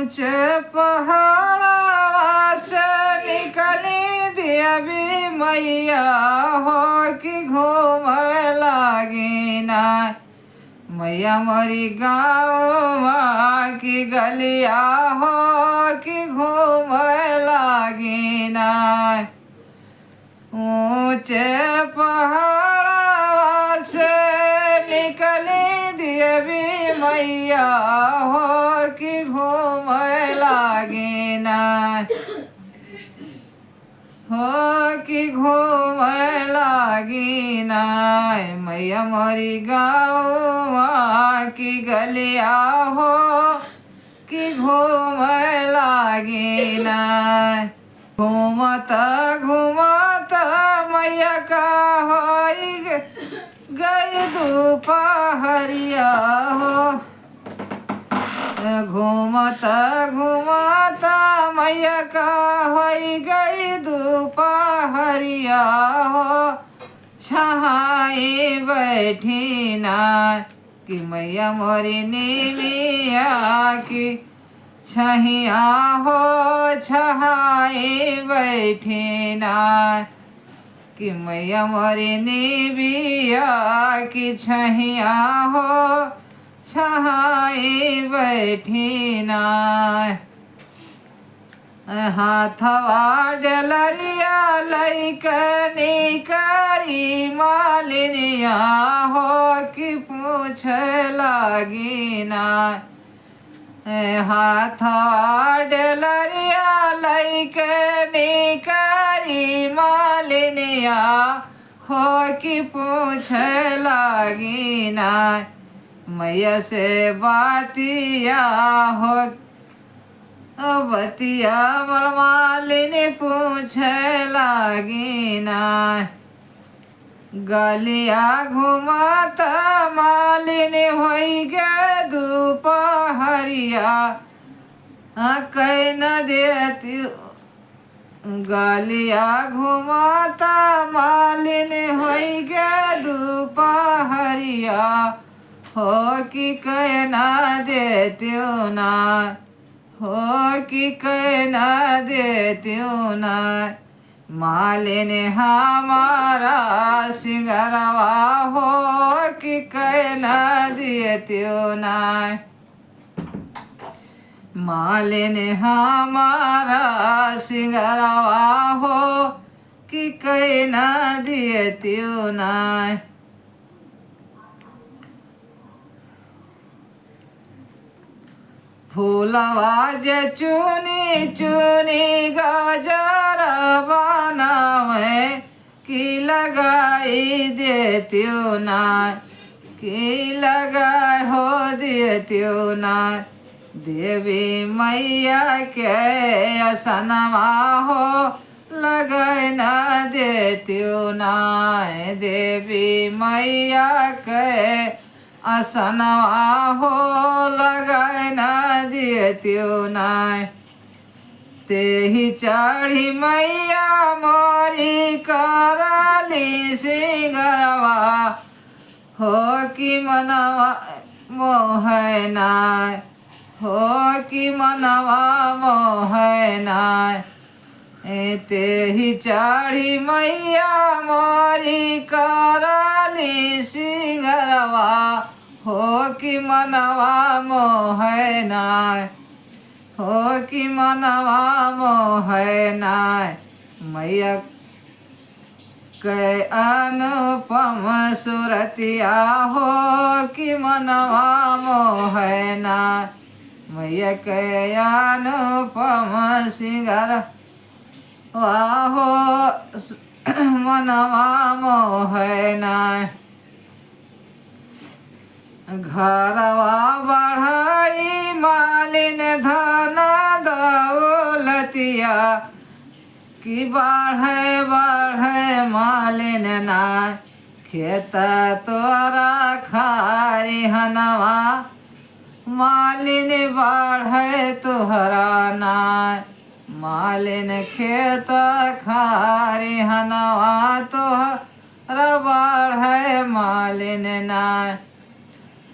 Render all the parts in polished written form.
ऊंचे पहाड़वा से निकली देवी मैया हो कि घूमे लागी ना मैया मोरी गाँव की गलिया हो कि घूमे लागी ना ऊंचे पहाड़वा से निकली देवी मैया हो कि घूमे लागी ना हो कि घूमे लागी ना मैया मोरी गाँव की गलिया हो कि घूमे लागी ना घूमता घूमता मैया का होई गई दोपहरिया हो घूमता घूमता मैया का होई गई दोपहरिया हो छहाई बैठी ना कि मैया मोरी निमिया की छहिया हो छहाई बैठी ना कि मैया मोरी निबिया की छहिया हो छहाई बैठी ना हाथवा डलरिया लैकनी करी मालिनिया हो कि पूछ लागी ना हाथवा डलरिया लैकनी करी मालिनिया हो कि पूछ लागी ना मैया से बातिया हो बतिया मालिनी पूछ लागी ना गलिया घुमाता मालिनी होई गे दोपहरिया कह न देती गलिया घुमाता मालिनी होई गे दोपहरिया हो कि कह न देती ना हो कि कह न देती ना मालिन हमारा सिंगरवा हो कि कह न देती ना मालिन हमारा सिंगरवा हो कि कह न देती ना फूलवा जे चुनी चुनी गजर बनावे कि लगाई देती ना कि लगाए हो देती ना देवी मैया के असनवा हो लगाए न देती ना देवी मैया के असनवा हो लगाए न देती ना ते ही चढ़ी मैया मोरी कराली सिंगरवा हो कि मनवा मोहना हो कि मनवा मोहना ते ही चढ़ी मैया मोरी कराली सिंगरवा हो कि मनवा मोहना हो कि मनवा मोहना मैया के अनुपम सुरतिया हो कि मनवा मोहना मैया के अनुपम सिंगर वाहो मनवा मोहना घरवा बढ़ाई मालिन धन दौलतिया कि बढ़े बढ़े मालिन ना खेत तोरा खारी हनवा मालिन बढ़े तोहरा ना मालिन खेत खारी हनवा तोहरा बढ़े मालिन ना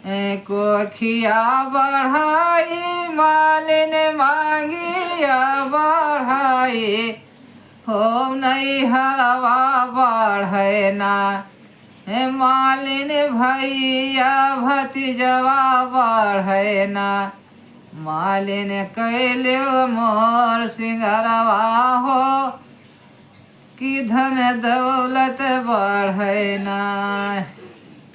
कोखिया बढ़ाई मालिन मांगिया बढ़ाई हो नहीं हरवा बढ़े ना मालिन भैया भतीजवा बढ़े ना मालिन कैले मोर सिंगरवा हो कि धन दौलत बढ़े ना।